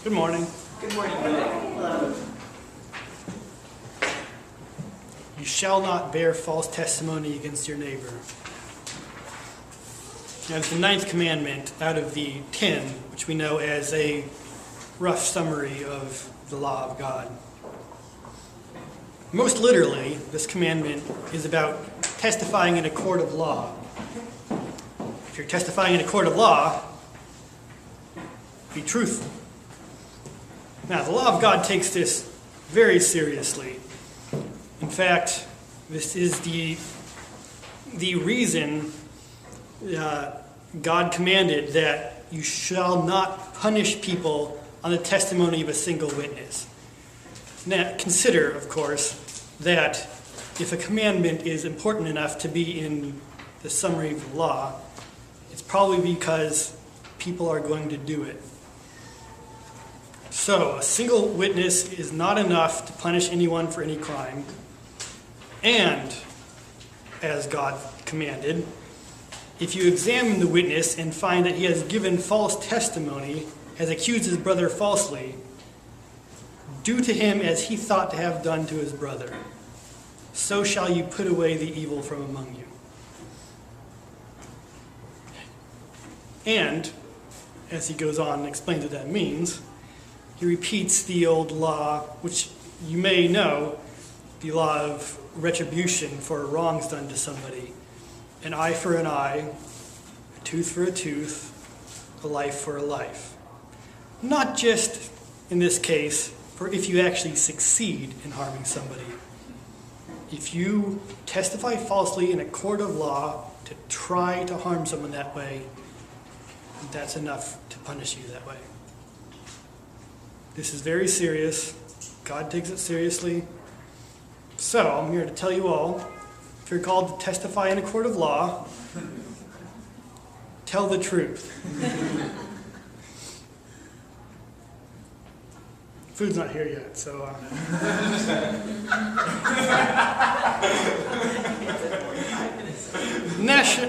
Good morning. Good morning. Hello. You shall not bear false testimony against your neighbor. Now, it's the Ninth Commandment out of the 10, which we know as a rough summary of the law of God. Most literally, this commandment is about testifying in a court of law. If you're testifying in a court of law, be truthful. Now, the law of God takes this very seriously. In fact, this is the reason God commanded that you shall not punish people on the testimony of a single witness. Now, consider, of course, that if a commandment is important enough to be in the summary of the law, it's probably because people are going to do it. So, a single witness is not enough to punish anyone for any crime. And, as God commanded, if you examine the witness and find that he has given false testimony, has accused his brother falsely, do to him as he thought to have done to his brother. So shall you put away the evil from among you. And, as he goes on and explains what that means, he repeats the old law, which you may know, the law of retribution for wrongs done to somebody. An eye for an eye, a tooth for a tooth, a life for a life. Not just, in this case, for if you actually succeed in harming somebody. If you testify falsely in a court of law to try to harm someone that way, that's enough to punish you that way. This is very serious. God takes it seriously. So, I'm here to tell you all, if you're called to testify in a court of law, tell the truth. Food's not here yet, so...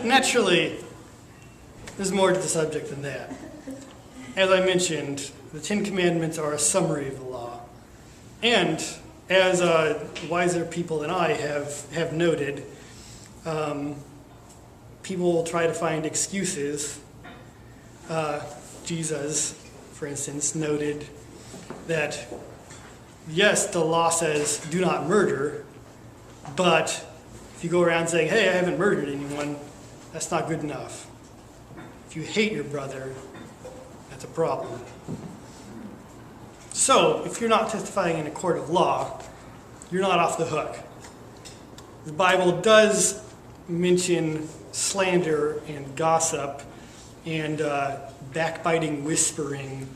Naturally, there's more to the subject than that. As I mentioned, the Ten Commandments are a summary of the law. And as wiser people than I have noted, people will try to find excuses. Jesus, for instance, noted that, yes, the law says do not murder, but if you go around saying, hey, I haven't murdered anyone, that's not good enough. If you hate your brother, that's a problem. So, if you're not testifying in a court of law, you're not off the hook. The Bible does mention slander and gossip and backbiting, whispering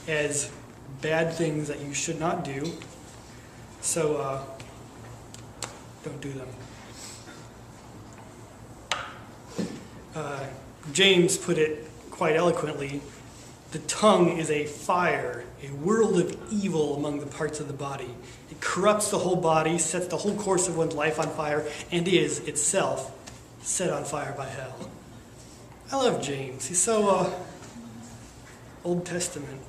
as bad things that you should not do. So, don't do them. James put it quite eloquently. The tongue is a fire, a world of evil among the parts of the body. It corrupts the whole body, sets the whole course of one's life on fire, and is itself set on fire by hell. I love James. He's so Old Testament.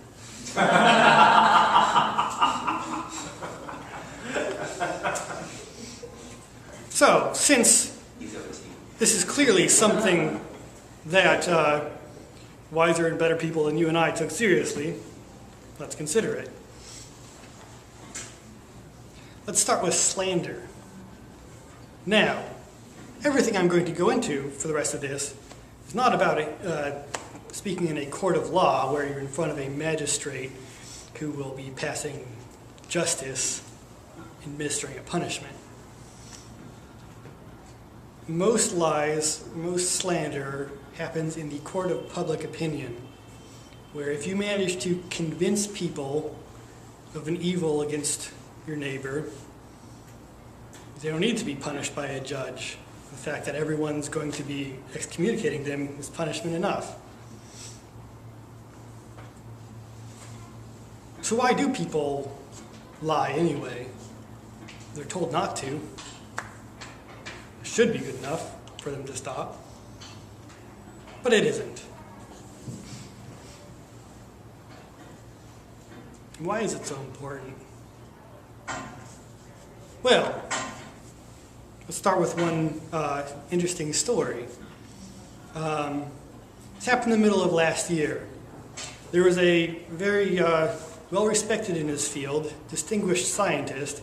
So, since this is clearly something that wiser and better people than you and I took seriously, let's consider it. Let's start with slander. Now, everything I'm going to go into for the rest of this is not about speaking in a court of law where you're in front of a magistrate who will be passing justice, administering a punishment. Most lies, most slander happens in the court of public opinion, where if you manage to convince people of an evil against your neighbor, they don't need to be punished by a judge. The fact that everyone's going to be excommunicating them is punishment enough. So why do people lie anyway? They're told not to. It should be good enough for them to stop. But it isn't. Why is it so important? Well, let's start with one interesting story. This happened in the middle of last year. There was a very well-respected in his field, distinguished scientist,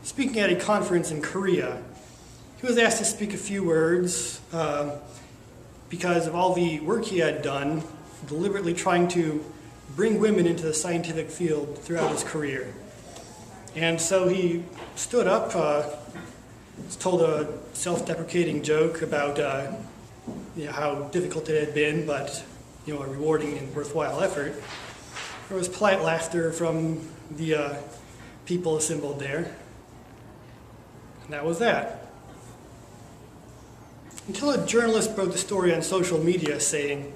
speaking at a conference in Korea. He was asked to speak a few words because of all the work he had done, deliberately trying to bring women into the scientific field throughout his career. And so he stood up, told a self-deprecating joke about how difficult it had been, but a rewarding and worthwhile effort. There was polite laughter from the people assembled there, and that was that. Until a journalist broke the story on social media saying,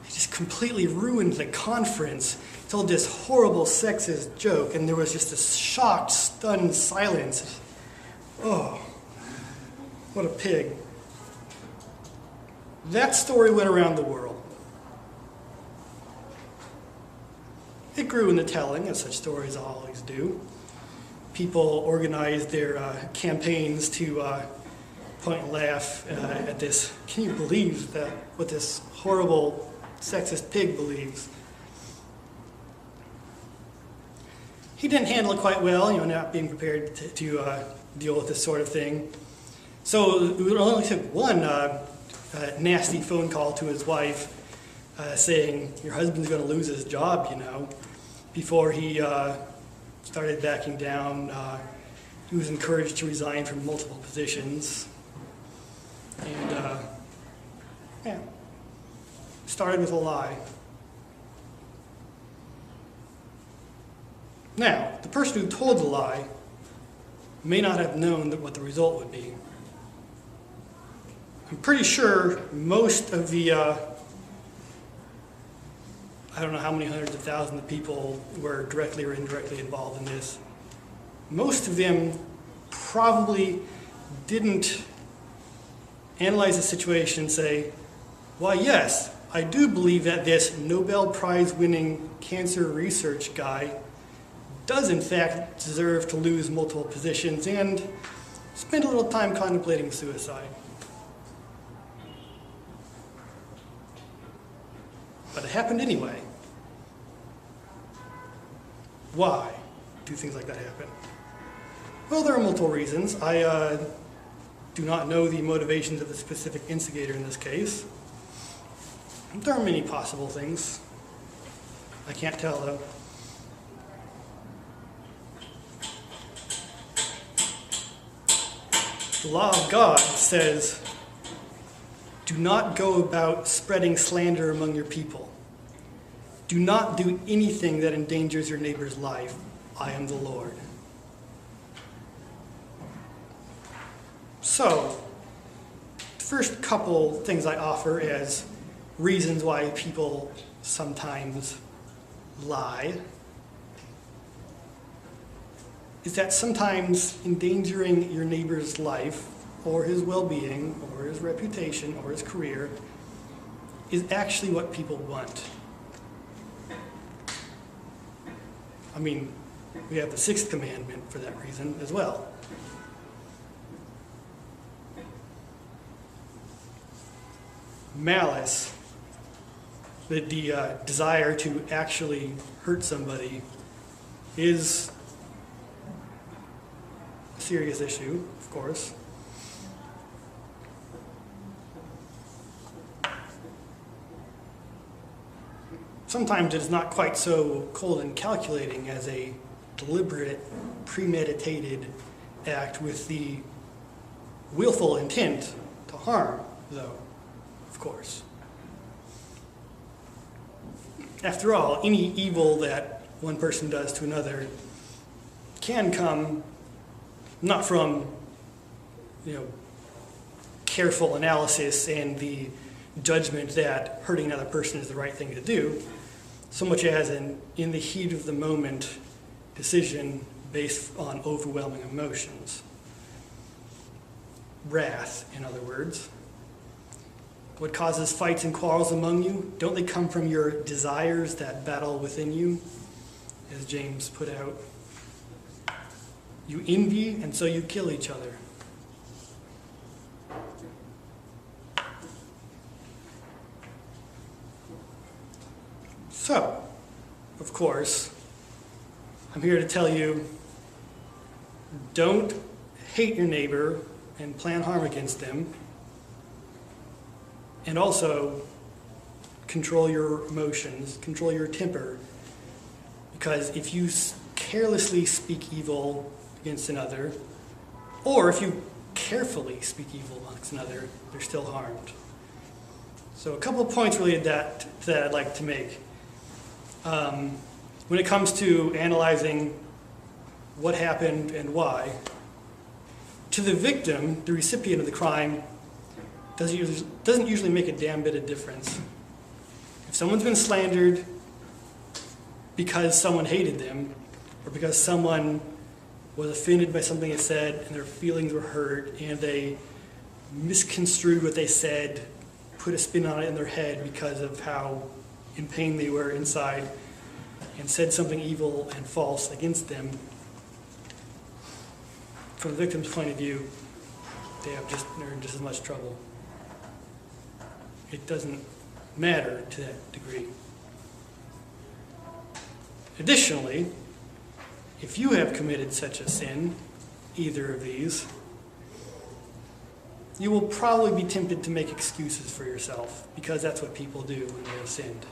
he just completely ruined the conference, told this horrible sexist joke, and there was just this shocked, stunned silence. Oh, what a pig. That story went around the world. It grew in the telling, as such stories always do. People organized their campaigns to point and laugh at this. Can you believe that what this horrible sexist pig believes? He didn't handle it quite well, not being prepared to deal with this sort of thing. So it only took one nasty phone call to his wife saying, your husband's going to lose his job, before he started backing down. He was encouraged to resign from multiple positions. And, started with a lie. Now, the person who told the lie may not have known what the result would be. I'm pretty sure most of the, I don't know how many hundreds of thousands of people were directly or indirectly involved in this. Most of them probably didn't analyze the situation and say, why, yes, I do believe that this Nobel Prize-winning cancer research guy does in fact deserve to lose multiple positions and spend a little time contemplating suicide. But it happened anyway. Why do things like that happen? Well, there are multiple reasons. I do not know the motivations of the specific instigator in this case. There are many possible things. I can't tell, though. The law of God says, do not go about spreading slander among your people. Do not do anything that endangers your neighbor's life. I am the Lord. So, the first couple things I offer as reasons why people sometimes lie is that sometimes endangering your neighbor's life or his well-being or his reputation or his career is actually what people want. I mean, we have the Sixth Commandment for that reason as well. Malice, the desire to actually hurt somebody, is a serious issue, of course. Sometimes it is not quite so cold and calculating as a deliberate, premeditated act with the willful intent to harm, though, of course. After all, any evil that one person does to another can come not from, careful analysis and the judgment that hurting another person is the right thing to do, so much as an in the heat of the moment decision based on overwhelming emotions. Wrath, in other words. What causes fights and quarrels among you? Don't they come from your desires that battle within you? as James put out. You envy, and so you kill each other. So, of course, I'm here to tell you, don't hate your neighbor and plan harm against them. And also, control your emotions, control your temper. Because if you carelessly speak evil against another, or if you carefully speak evil against another, they're still harmed. So a couple of points related that I'd like to make. When it comes to analyzing what happened and why, to the victim, the recipient of the crime, doesn't usually make a damn bit of difference. If someone's been slandered because someone hated them, or because someone was offended by something they said and their feelings were hurt and they misconstrued what they said, put a spin on it in their head because of how in pain they were inside, and said something evil and false against them, from the victim's point of view, they're in just as much trouble. It doesn't matter to that degree. Additionally, if you have committed such a sin, either of these, you will probably be tempted to make excuses for yourself, because that's what people do when they have sinned.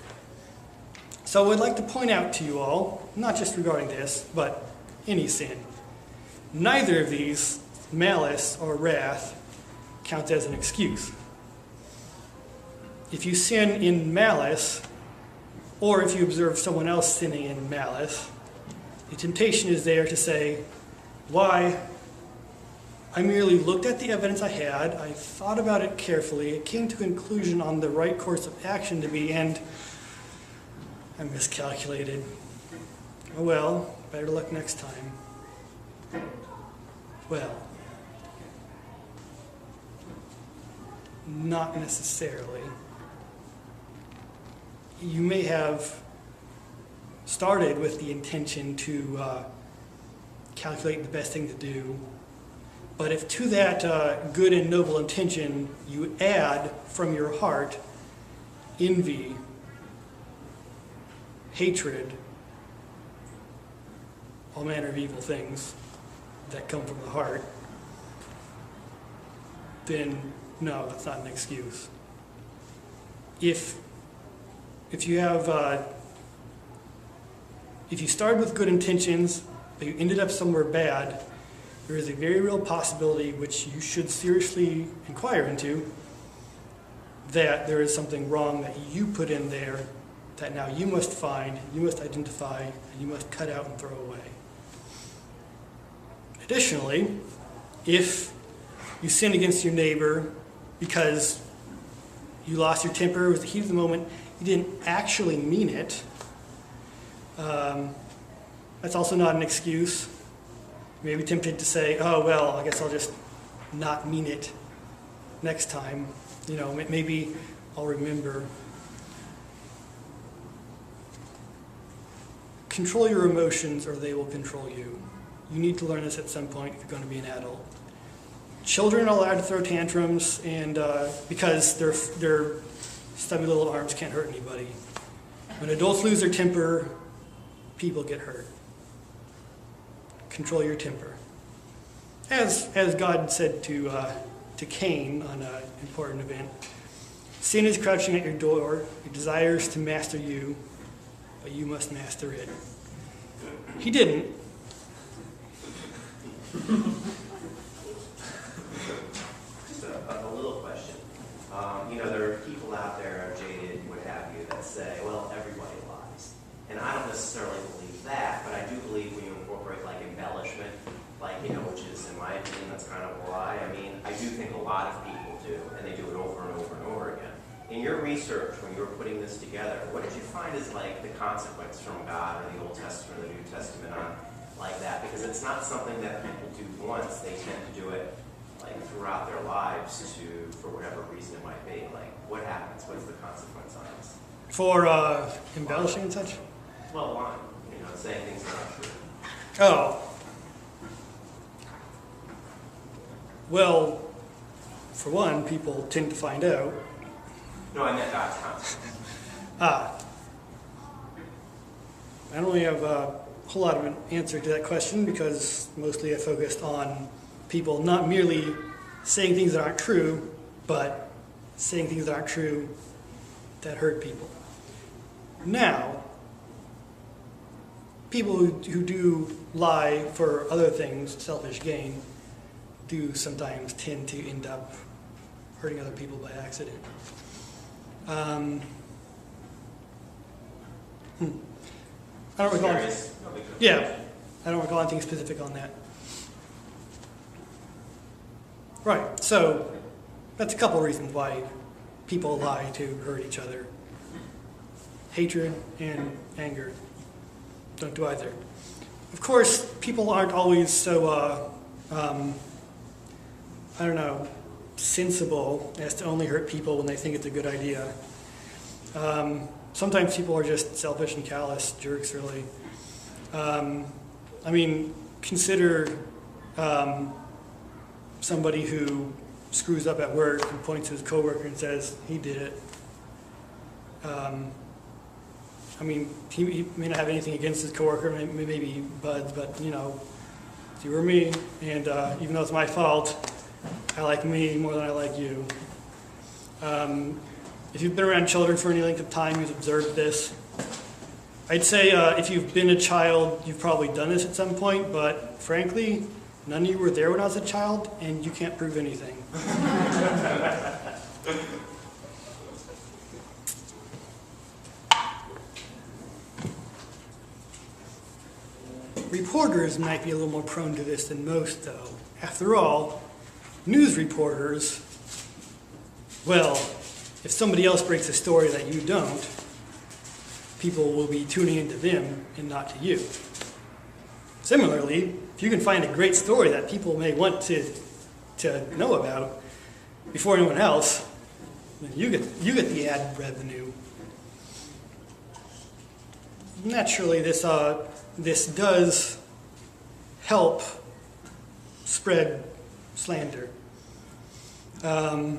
So I'd like to point out to you all, not just regarding this, but any sin, neither of these, malice or wrath, counts as an excuse. If you sin in malice, or if you observe someone else sinning in malice, the temptation is there to say, why? I merely looked at the evidence I had, I thought about it carefully, I came to a conclusion on the right course of action to be, and I miscalculated. Oh well, better luck next time. Well, not necessarily. You may have started with the intention to calculate the best thing to do, but if to that good and noble intention you add from your heart envy, hatred, all manner of evil things that come from the heart, then no, that's not an excuse. If you have, if you started with good intentions, but you ended up somewhere bad, there is a very real possibility, which you should seriously inquire into, that there is something wrong that you put in there that now you must find, you must identify, and you must cut out and throw away. Additionally, if you sin against your neighbor because you lost your temper, it was the heat of the moment, you didn't actually mean it, that's also not an excuse. You may be tempted to say, oh, well, I guess I'll just not mean it next time. You know, maybe I'll remember. Control your emotions or they will control you. You need to learn this at some point if you're going to be an adult. Children are allowed to throw tantrums and because their stubby little arms can't hurt anybody. When adults lose their temper, people get hurt. Control your temper. As God said to Cain on an important event, sin is crouching at your door. It desires to master you, but you must master it. He didn't. Just a little question. There are people out there, jaded, what have you, that say, well, everybody lies. And I don't necessarily believe that, but I do believe when you incorporate like embellishment, which is, in my opinion, that's kind of a lie. I mean, I do think a lot of people do, and they do it over and over and over again. In your research, when you were putting this together, what did you find as like the consequence from God or the Old Testament or the New Testament on like that? Because it's not something that people do once. They tend to do it like throughout their lives for whatever reason it might be. Like, what happens? What's the consequence on this? For embellishing and such? Well, lying. saying things that aren't true? Oh. Well, for one, people tend to find out. No, I meant God's counsel. I don't really have a whole lot of an answer to that question because mostly I focused on people not merely saying things that aren't true, but saying things that aren't true that hurt people. Now, people who do lie for other things, selfish gain, do sometimes tend to end up hurting other people by accident. I don't recall. Curious? No big deal. Yeah, I don't recall anything specific on that. Right, so that's a couple reasons why people lie to hurt each other. Hatred and anger. Don't do either. Of course, people aren't always so, sensible as to only hurt people when they think it's a good idea. Sometimes people are just selfish and callous jerks, really. Consider somebody who screws up at work and points to his coworker and says, he did it. He may not have anything against his coworker, maybe buds, but, if you were me, and even though it's my fault, I like me more than I like you. If you've been around children for any length of time, you've observed this. I'd say if you've been a child, you've probably done this at some point, but frankly, none of you were there when I was a child, and you can't prove anything. Reporters might be a little more prone to this than most, though. After all, news reporters, well, if somebody else breaks a story that you don't, people will be tuning into them and not to you. Similarly, if you can find a great story that people may want to know about before anyone else, then you get the ad revenue. Naturally, this does help spread slander. A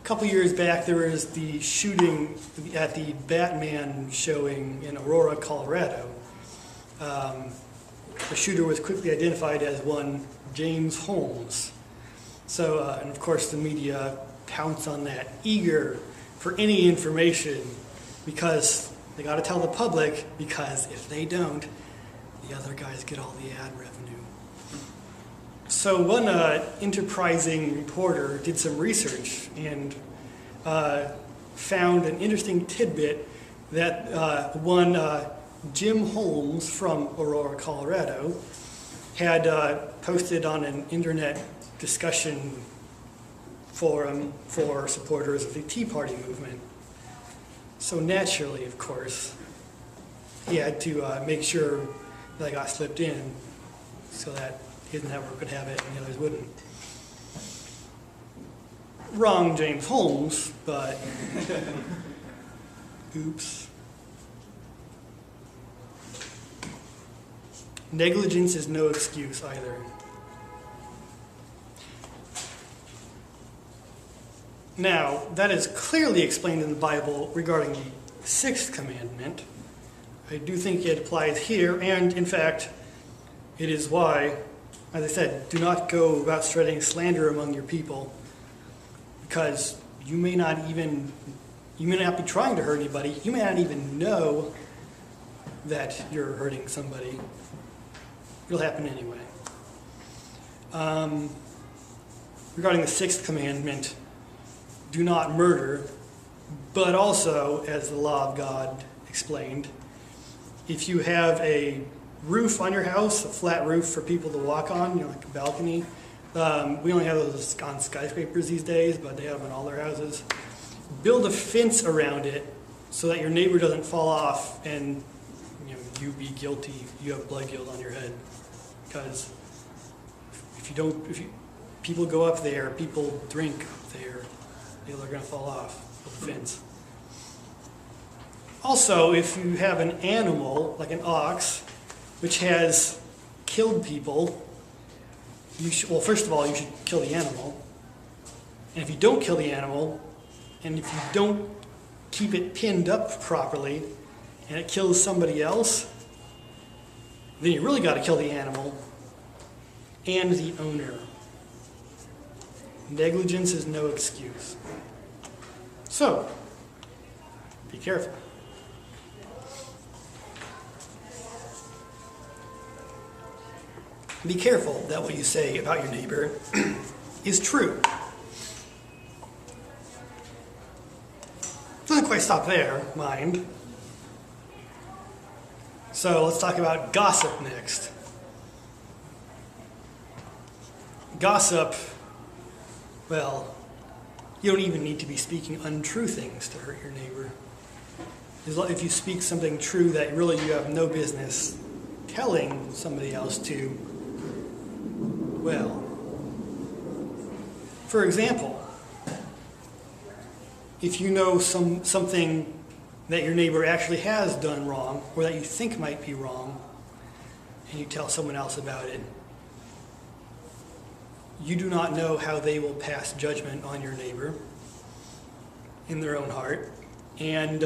couple years back, there was the shooting at the Batman showing in Aurora, Colorado. The shooter was quickly identified as one James Holmes. So, and of course, the media pounce on that, eager for any information, because they got to tell the public, because if they don't, the other guys get all the ad revenue. So one enterprising reporter did some research and found an interesting tidbit that one Jim Holmes from Aurora, Colorado, had posted on an internet discussion forum for supporters of the Tea Party movement. So naturally, of course, he had to make sure that got slipped in so that his network could have it and the others wouldn't. Wrong James Holmes, but oops. Negligence is no excuse either. Now, that is clearly explained in the Bible regarding the Sixth Commandment. I do think it applies here, and in fact, it is why, as I said, do not go about spreading slander among your people, because you may not be trying to hurt anybody, you may not even know that you're hurting somebody. It'll happen anyway. Regarding the Sixth Commandment, do not murder, but also, as the law of God explained, if you have a roof on your house, a flat roof for people to walk on, like a balcony, we only have those on skyscrapers these days, but they have them in all their houses. Build a fence around it so that your neighbor doesn't fall off and you be guilty, you have blood guilt on your head. Because if people go up there, people drink there, people are going to fall off of the fence. Also, if you have an animal, like an ox, which has killed people, well, first of all, you should kill the animal. And if you don't kill the animal, and if you don't keep it pinned up properly, and it kills somebody else, then you really got to kill the animal and the owner. Negligence is no excuse. So, be careful. Be careful that what you say about your neighbor is true. Doesn't quite stop there, mind. So let's talk about gossip next. Gossip, well, you don't even need to be speaking untrue things to hurt your neighbor. If you speak something true that really you have no business telling somebody else to, well, for example, if you know something that your neighbor actually has done wrong, or that you think might be wrong, and you tell someone else about it, you do not know how they will pass judgment on your neighbor in their own heart, and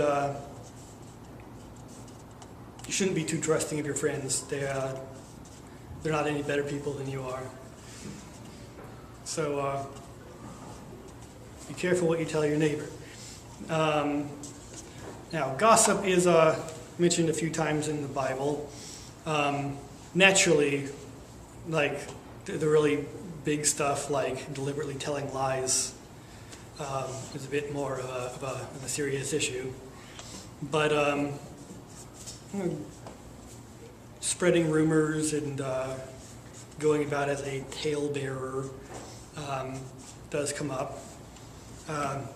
you shouldn't be too trusting of your friends. They're not any better people than you are. So be careful what you tell your neighbor. Now, gossip is mentioned a few times in the Bible. Naturally, like the really big stuff, like deliberately telling lies, is a bit more of a serious issue. But spreading rumors and going about as a talebearer does come up.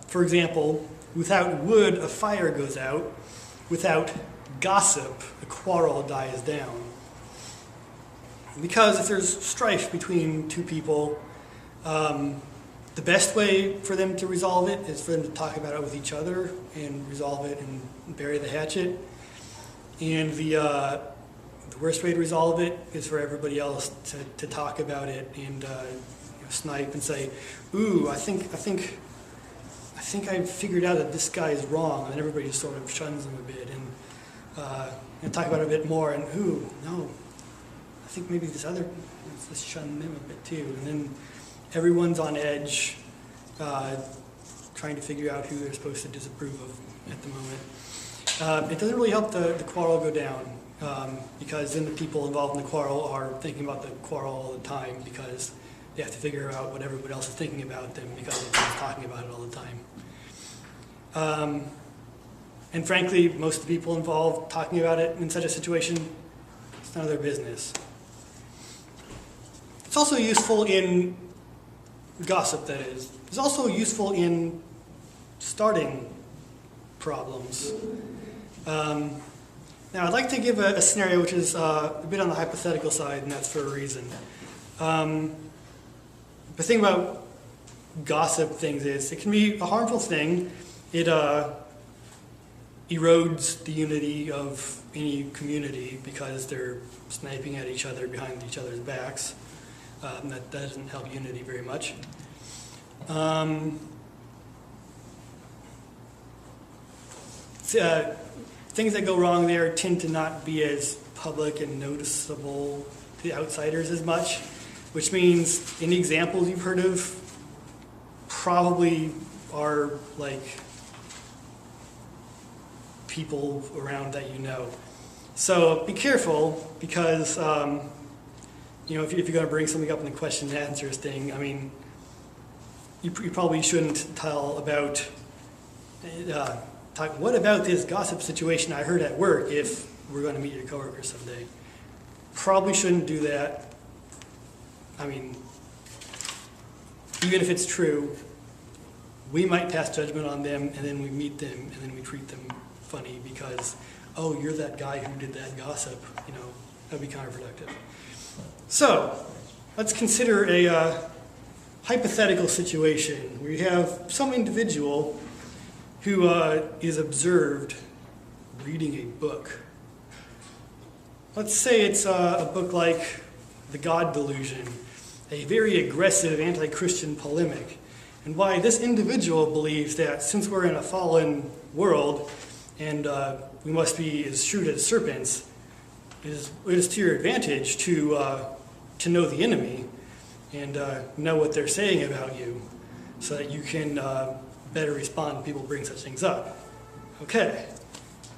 For example, without wood, a fire goes out. Without gossip, a quarrel dies down. Because if there's strife between two people, the best way for them to resolve it is for them to talk about it with each other and resolve it and bury the hatchet. And the worst way to resolve it is for everybody else to talk about it and snipe and say, "Ooh, I think I figured out that this guy is wrong," and then everybody just sort of shuns him a bit and talk about it a bit more. And no, I think maybe let's shun them a bit too. And then everyone's on edge, trying to figure out who they're supposed to disapprove of at the moment. It doesn't really help the quarrel go down, because then the people involved in the quarrel are thinking about the quarrel all the time because they have to figure out what everybody else is thinking about them because everyone's talking about it all the time. And frankly, most of the people involved talking about it in such a situation, it's none of their business. It's also useful in gossip, that is. It's also useful in starting problems. Now, I'd like to give a scenario which is a bit on the hypothetical side, and that's for a reason. The thing about gossip things is it can be a harmful thing. It erodes the unity of any community because they're sniping at each other behind each other's backs. That doesn't help unity very much. Things that go wrong there tend to not be as public and noticeable to outsiders as much, which means any examples you've heard of probably are like people around that you know. So be careful because, if you're going to bring something up in the question and answers thing, I mean, you probably shouldn't tell about, what about this gossip situation I heard at work if we're going to meet your coworker someday. Probably shouldn't do that. I mean, even if it's true, we might pass judgment on them, and then we meet them, and then we treat them funny because, oh, you're that guy who did that gossip. That'd be counterproductive. So, let's consider a hypothetical situation where you have some individual who is observed reading a book. Let's say it's a book like The God Delusion, a very aggressive anti-Christian polemic, and why this individual believes that since we're in a fallen world and we must be as shrewd as serpents, it is to your advantage to know the enemy and know what they're saying about you so that you can better respond when people bring such things up. Okay.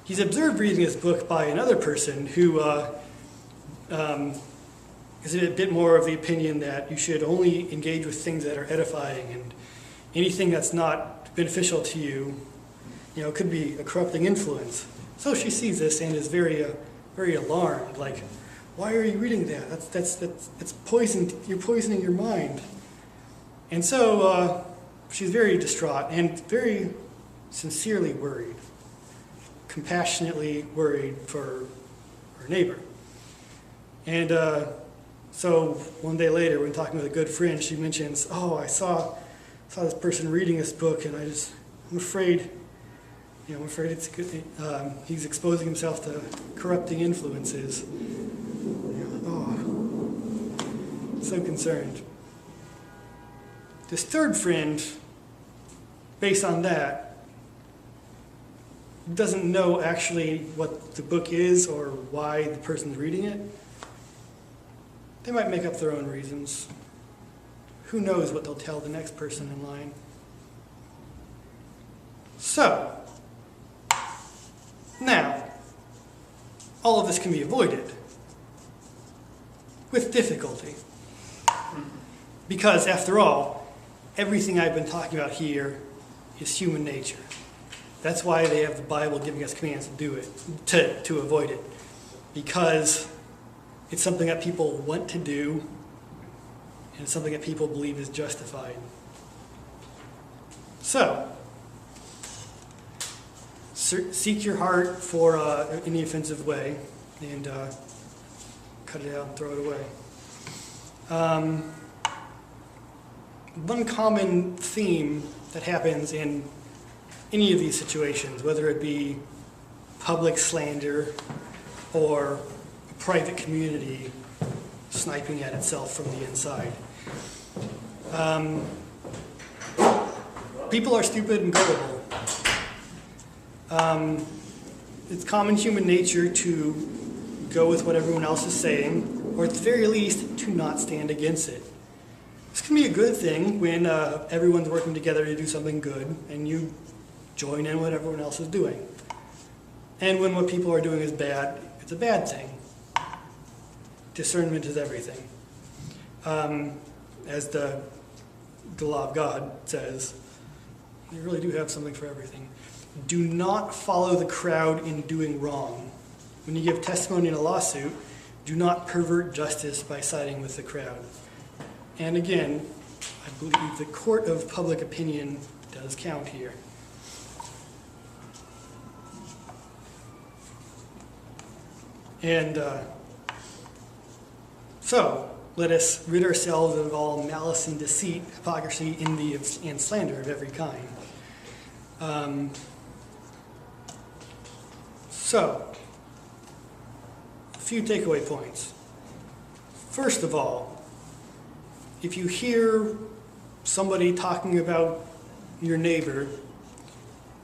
He's observed reading this book by another person who is a bit more of the opinion that you should only engage with things that are edifying, and anything that's not beneficial to you, could be a corrupting influence. So she sees this and is very alarmed. Like, why are you reading that? That's poison. You're poisoning your mind. And so she's very distraught and very sincerely worried, compassionately worried for her neighbor. And so one day later, when talking with a good friend, she mentions, "Oh, I saw this person reading this book, and I'm afraid, it's good. He's exposing himself to corrupting influences." So concerned. This third friend, based on that, doesn't know actually what the book is or why the person's reading it. They might make up their own reasons. Who knows what they'll tell the next person in line. So, now, all of this can be avoided with difficulty. Because after all, everything I've been talking about here is human nature. That's why they have the Bible giving us commands to do it, to avoid it. Because it's something that people want to do, and it's something that people believe is justified. So, seek your heart for any offensive way, and cut it out and throw it away. One common theme that happens in any of these situations, whether it be public slander or a private community sniping at itself from the inside. People are stupid and gullible. It's common human nature to go with what everyone else is saying, or at the very least, to not stand against it. This can be a good thing when everyone's working together to do something good, and you join in what everyone else is doing. And when what people are doing is bad, it's a bad thing. Discernment is everything. As the law of God says, you really do have something for everything. Do not follow the crowd in doing wrong. When you give testimony in a lawsuit, do not pervert justice by siding with the crowd. And again, I believe the court of public opinion does count here. And so, let us rid ourselves of all malice and deceit, hypocrisy, envy, and slander of every kind. So, a few takeaway points. First of all, if you hear somebody talking about your neighbor,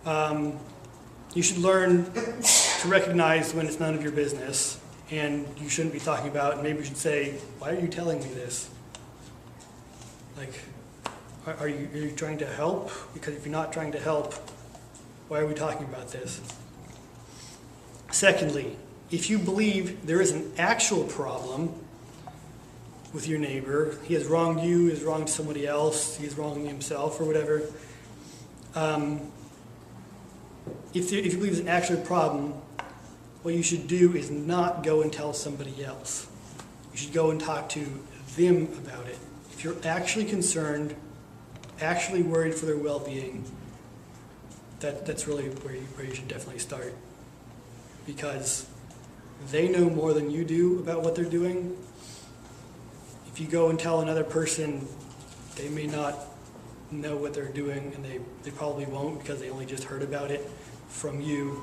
you should learn to recognize when it's none of your business and you shouldn't be talking about it. Maybe you should say, "Why are you telling me this? Like, are you trying to help? Because if you're not trying to help, why are we talking about this?" Secondly, if you believe there is an actual problem with your neighbor, he has wronged you, he has wronged somebody else, he is wronging himself or whatever, if you believe there's an actual problem, what you should do is not go and tell somebody else. You should go and talk to them about it. If you're actually concerned, actually worried for their well-being, that's really where you should definitely start. Because they know more than you do about what they're doing. If you go and tell another person, they may not know what they're doing, and they probably won't because they only just heard about it from you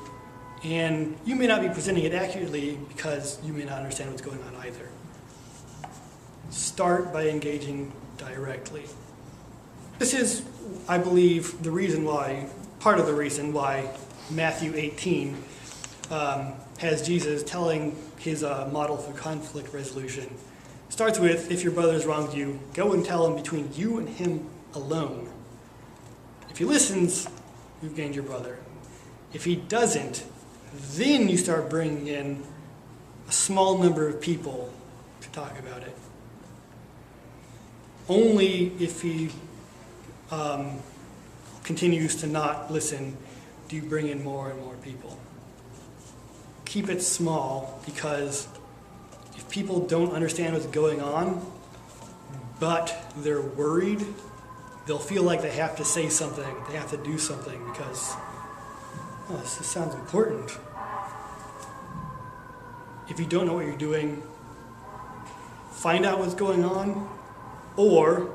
And you may not be presenting it accurately because you may not understand what's going on either. Start by engaging directly. This is, I believe, part of the reason why Matthew 18 has Jesus telling his model for conflict resolution. Starts with, if your brother has wronged you, go and tell him between you and him alone. If he listens, you've gained your brother. If he doesn't, then you start bringing in a small number of people to talk about it. Only if he continues to not listen do you bring in more and more people. Keep it small, because if people don't understand what's going on, but they're worried, they'll feel like they have to say something, they have to do something, because, oh, this sounds important. If you don't know what you're doing, find out what's going on, or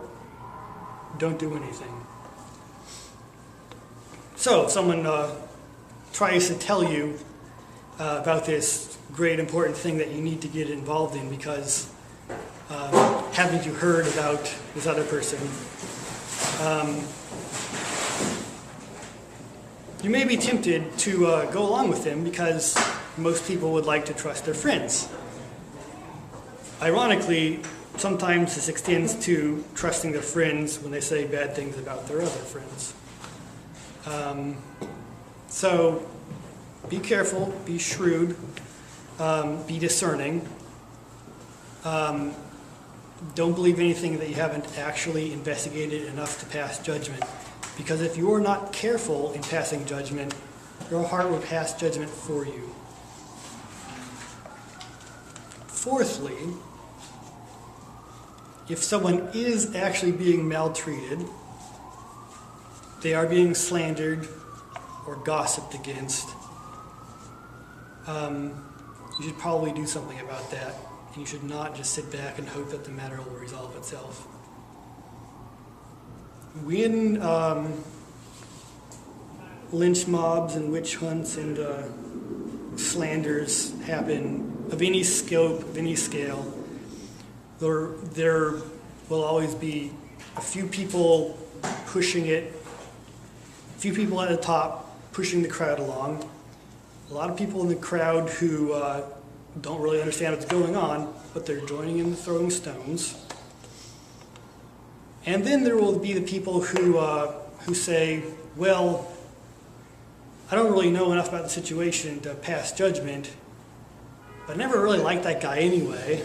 don't do anything. So, if someone tries to tell you about this great important thing that you need to get involved in because haven't you heard about this other person? You may be tempted to go along with them because most people would like to trust their friends. Ironically, sometimes this extends to trusting their friends when they say bad things about their other friends. So be careful, be shrewd, be discerning. Don't believe anything that you haven't actually investigated enough to pass judgment. Because if you're not careful in passing judgment, your heart will pass judgment for you. Fourthly, if someone is actually being maltreated, they are being slandered or gossiped against, you should probably do something about that. And you should not just sit back and hope that the matter will resolve itself. When lynch mobs and witch hunts and slanders happen of any scope, of any scale, there will always be a few people pushing it, a few people at the top pushing the crowd along, a lot of people in the crowd who don't really understand what's going on, but they're joining in the throwing stones. And then there will be the people who say, well, I don't really know enough about the situation to pass judgment, but I never really liked that guy anyway.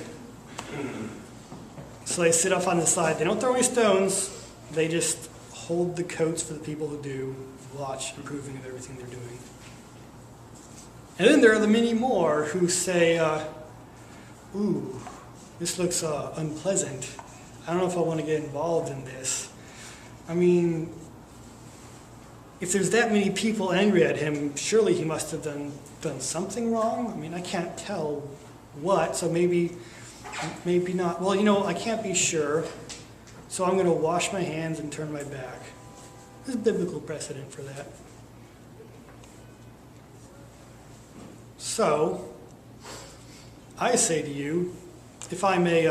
So they sit up on the side. They don't throw any stones. They just hold the coats for the people who do, watch, approving of everything they're doing. And then there are the many more who say, ooh, this looks unpleasant. I don't know if I want to get involved in this. I mean, if there's that many people angry at him, surely he must have done something wrong. I mean, I can't tell what, so maybe not. Well, I can't be sure, so I'm going to wash my hands and turn my back. There's biblical precedent for that. So, I say to you, if I may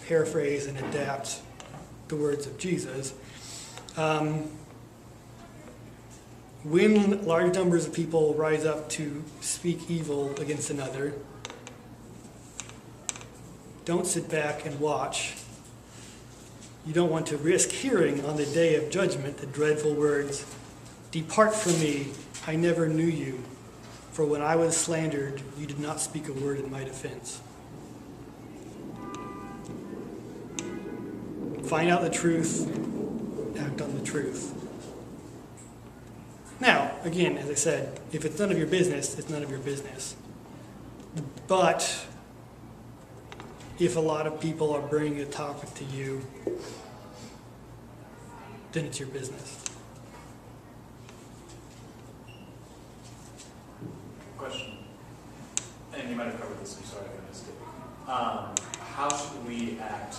paraphrase and adapt the words of Jesus, when large numbers of people rise up to speak evil against another, don't sit back and watch. You don't want to risk hearing on the day of judgment the dreadful words, "Depart from me, I never knew you. For when I was slandered, you did not speak a word in my defense." Find out the truth, act on the truth. Now, again, as I said, if it's none of your business, it's none of your business. But if a lot of people are bringing a topic to you, then it's your business. Question, and you might have covered this, I'm sorry if I missed it. How should we act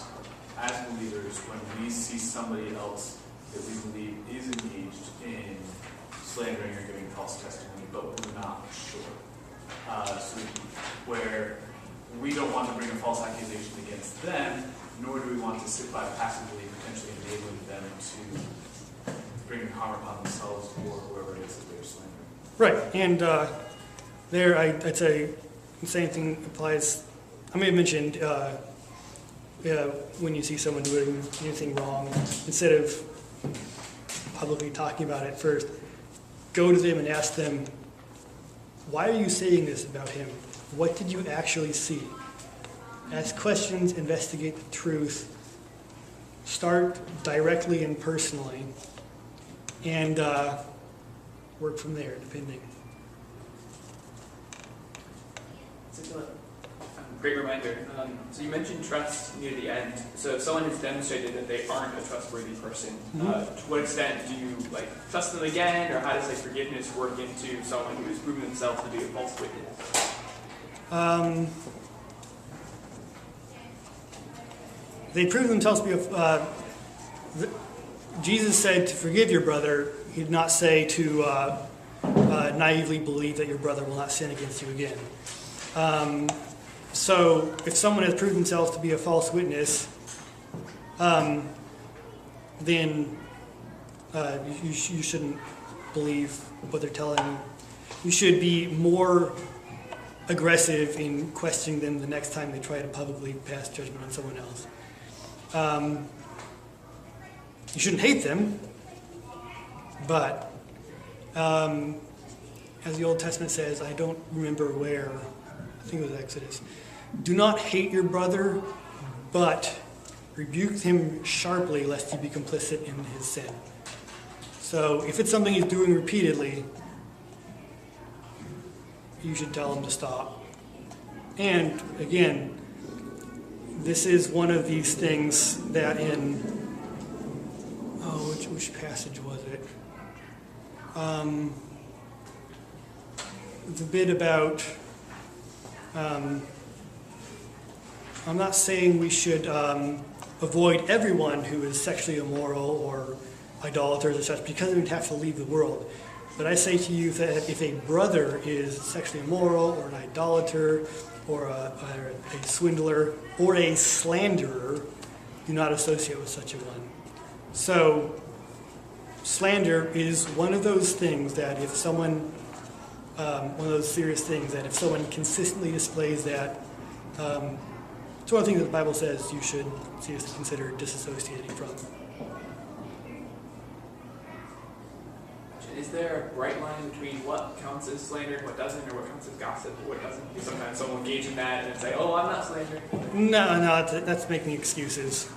as believers when we see somebody else that we believe is engaged in slandering or giving false testimony, but we're not sure. So where we don't want to bring a false accusation against them, nor do we want to sit by passively, potentially enabling them to bring harm upon themselves or whoever it is that they're slandering. Right, and there I'd say the same thing applies. I may have mentioned when you see someone doing anything wrong, instead of publicly talking about it first, go to them and ask them, why are you saying this about him? What did you actually see? Ask questions, investigate the truth, start directly and personally, and work from there, depending. It's a great reminder. So you mentioned trust near the end. So if someone has demonstrated that they aren't a trustworthy person, to what extent do you trust them again, or how does forgiveness work into someone who has proven themselves to be a false witness? They prove themselves to be Jesus said to forgive your brother. He did not say to naively believe that your brother will not sin against you again. So if someone has proved themselves to be a false witness, then you shouldn't believe what they're telling you. You should be more aggressive in questioning them the next time they try to publicly pass judgment on someone else. You shouldn't hate them, but as the Old Testament says, I don't remember where, I think it was Exodus, do not hate your brother, but rebuke him sharply lest you be complicit in his sin. So if it's something he's doing repeatedly, you should tell him to stop. And again, this is one of these things that in, which passage was it? The bit about, I'm not saying we should avoid everyone who is sexually immoral or idolaters or such, because they would have to leave the world. But I say to you that if a brother is sexually immoral or an idolater or a swindler or a slanderer, do not associate with such a one. So slander is one of those things that if someone, one of those serious things that if someone consistently displays that, it's one of the things that the Bible says you should seriously consider disassociating from. Is there a bright line between what counts as slander and what doesn't, or what counts as gossip and what doesn't? Because sometimes someone will engage in that and say, oh, I'm not slandering. No, that's making excuses.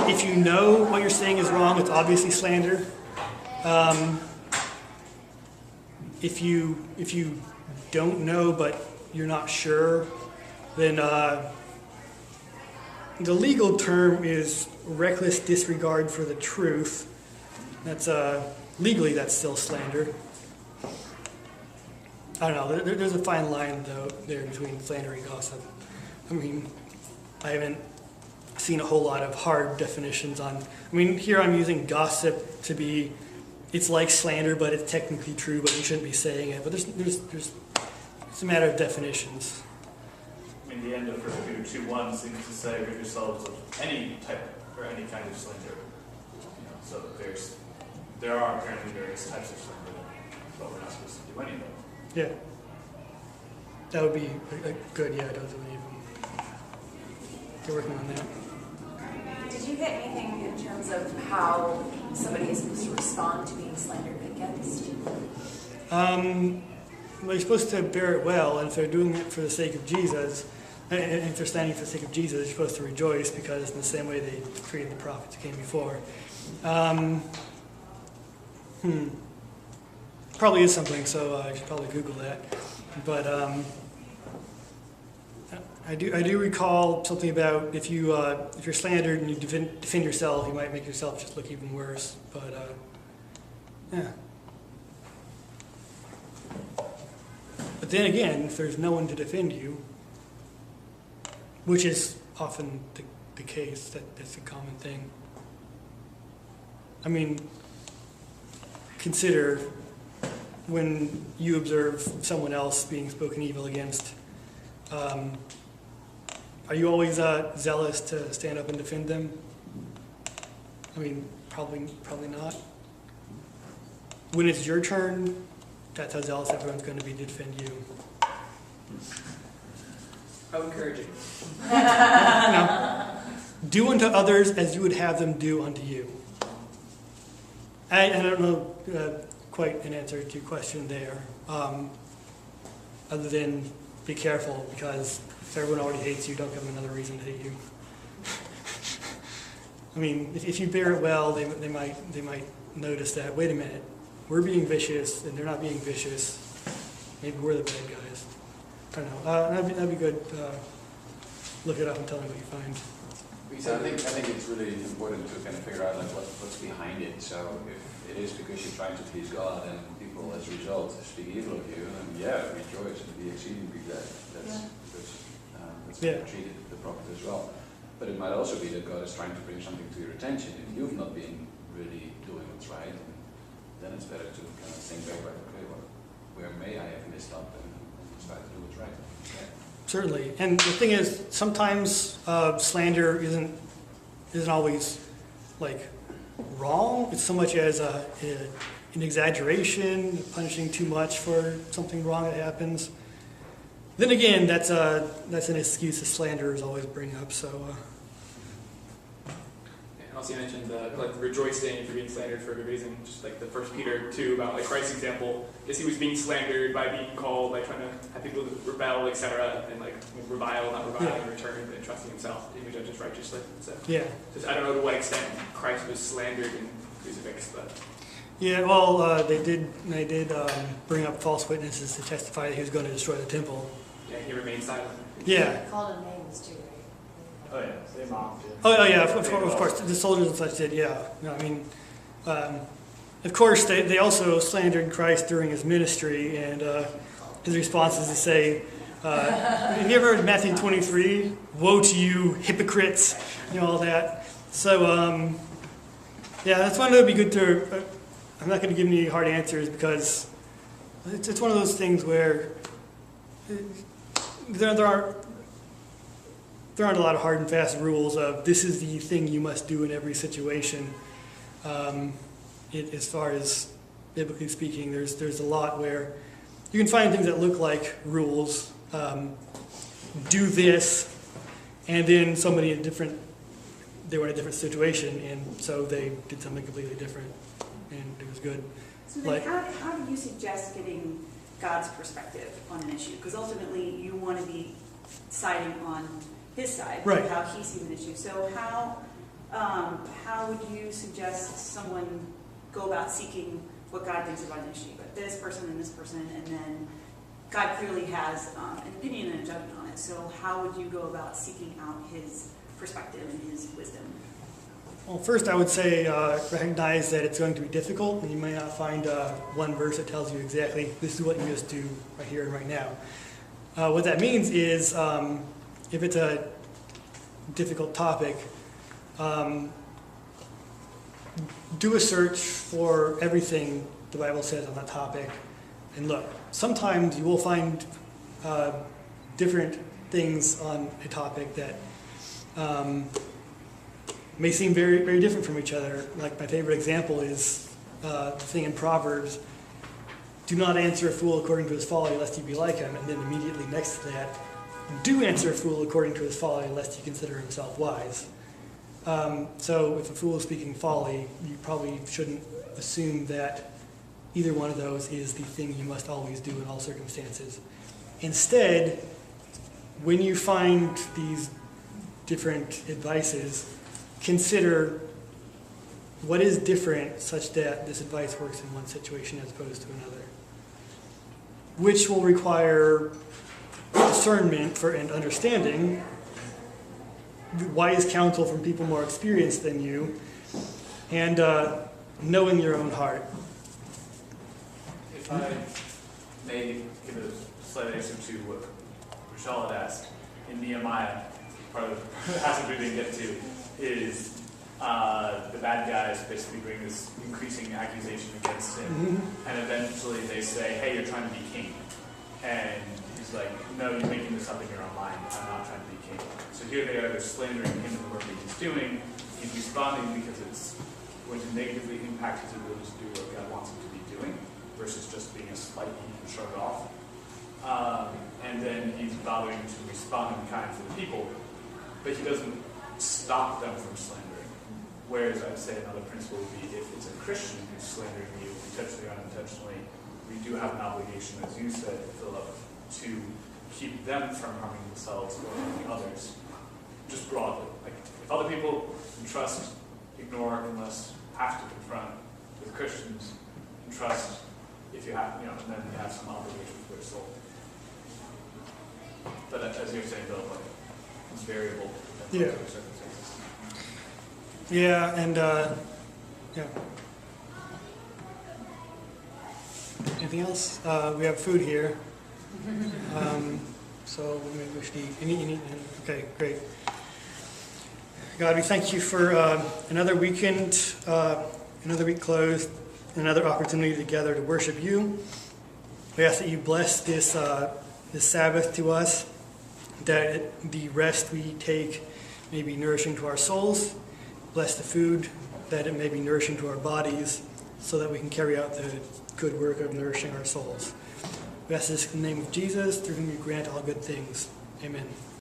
If you know what you're saying is wrong, it's obviously slander. If you don't know but you're not sure, then the legal term is reckless disregard for the truth. That's legally that's still slander. I don't know. There's a fine line though there between slander and gossip. I mean, I haven't seen a whole lot of hard definitions on. I mean, here I'm using gossip to be. It's like slander, but it's technically true, but you shouldn't be saying it. But there's it's a matter of definitions. I mean, the end of 1 Peter 2:1 seems to say, rid yourselves of any type or any kind of slander. So there are apparently various types of slander, but we're not supposed to do any of them. Yeah. That would be a good, I don't believe. They're working on that. Did you get anything in terms of how somebody is supposed to respond to being slandered against? Well, you're supposed to bear it well, and if they're doing it for the sake of Jesus, and if they're standing for the sake of Jesus, you're supposed to rejoice because in the same way they treated the prophets who came before. Probably is something, so I should probably Google that. But I do recall something about if you're slandered and you defend yourself, you might make yourself just look even worse. But yeah. But then again, if there's no one to defend you, which is often the case, that's a common thing. I mean, consider when you observe someone else being spoken evil against? Are you always zealous to stand up and defend them? I mean, probably not. When it's your turn, that's how zealous everyone's going to be to defend you. How encouraging. Do unto others as you would have them do unto you. I don't know quite an answer to your question there, other than be careful, because if everyone already hates you, don't give them another reason to hate you. I mean, if you bear it well, they might notice that, wait a minute, we're being vicious and they're not being vicious. Maybe we're the bad guys. I don't know. That'd be good. Look it up and tell me what you find. So I think it's really important to kind of figure out like what's behind it. So if it is because you're trying to please God and people as a result speak evil of you, then yeah, rejoice and be exceedingly glad. That's treated the prophet as well. But it might also be that God is trying to bring something to your attention and you've not been really doing what's right. And then it's better to kind of think back, like, okay, well, where may I have messed up and try to do what's right. Yeah. Certainly, and the thing is, sometimes slander isn't always like wrong. It's so much as an exaggeration, punishing too much for something wrong that happens. Then again, that's an excuse that slanderers always bring up. So. And also you mentioned like rejoicing for being slandered for a good reason, just like the 1 Peter 2 about like Christ's example. I guess he was being slandered by being called, like trying to have people rebel, etc., and like revile, not reviling in return, but trusting himself to be judged righteously. So Yeah. just, I don't know to what extent Christ was slandered and crucifixed, but Yeah, well, they did bring up false witnesses to testify that he was going to destroy the temple. yeah, he remained silent. Yeah. Called him names too, right? Oh yeah, they mocked it. Oh yeah, of course, the soldiers and such did, yeah. No, I mean, of course, they also slandered Christ during his ministry, and his response is to say, have you ever heard Matthew 23? Woe to you, hypocrites, all that. So, yeah, that's why it would be good to, I'm not going to give any hard answers, because it's one of those things where there aren't a lot of hard and fast rules of this is the thing you must do in every situation. As far as biblically speaking, there's a lot where you can find things that look like rules. Do this, and then somebody they were in a different situation, and so they did something completely different, and it was good. So then how do you suggest getting God's perspective on an issue? Because ultimately you want to be siding on his side, Right. how he sees an issue. So how would you suggest someone go about seeking what God thinks about an issue? But this person, and then God clearly has an opinion and a judgment on it. So how would you go about seeking out his perspective and his wisdom? Well, first I would say recognize that it's going to be difficult, and you may not find one verse that tells you exactly this is what you just do right here and right now. What that means is if it's a difficult topic, do a search for everything the Bible says on that topic, and look. Sometimes you will find different things on a topic that may seem very, very different from each other. Like my favorite example is the thing in Proverbs, do not answer a fool according to his folly, lest you be like him. And then immediately next to that, do answer a fool according to his folly, lest he consider himself wise. So if a fool is speaking folly, you probably shouldn't assume that either one of those is the thing you must always do in all circumstances. Instead, when you find these different advices, consider what is different such that this advice works in one situation as opposed to another, which will require discernment and understanding, wise counsel from people more experienced than you, and knowing your own heart. If I may give a slight answer to what Rochelle had asked, in Nehemiah, part of the passage we didn't get to is the bad guys basically bring this increasing accusation against him, and eventually they say, hey, you're trying to be king. And he's like, no, you're making this up in your own mind. I'm not trying to be king. So here they are, they're slandering him and the work that he's doing. He's responding because it's going to negatively impact his ability to do what God wants him to be doing, versus just being a slight he can shrug off. And then he's bothering to respond in kind for the people, but he doesn't stop them from slandering. Whereas I'd say another principle would be if it's a Christian who's slandering you, intentionally or unintentionally, we do have an obligation, as you said, Philip, to keep them from harming themselves or harming others. Just broadly. Like, if other people you trust, ignore unless have to confront. With Christians, you trust if you have, and then you have some obligation for their soul. But as you're saying, Philip, like, it's variable. Yeah. Circumstances. Yeah, and yeah. Anything else? We have food here. So maybe we should eat. Any, okay, great. God, we thank you for another weekend, another week closed, another opportunity together to worship you. We ask that you bless this Sabbath to us, that the rest we take may be nourishing to our souls. Bless the food, that it may be nourishing to our bodies, so that we can carry out the good work of nourishing our souls. We ask this in the name of Jesus, through whom you grant all good things. Amen.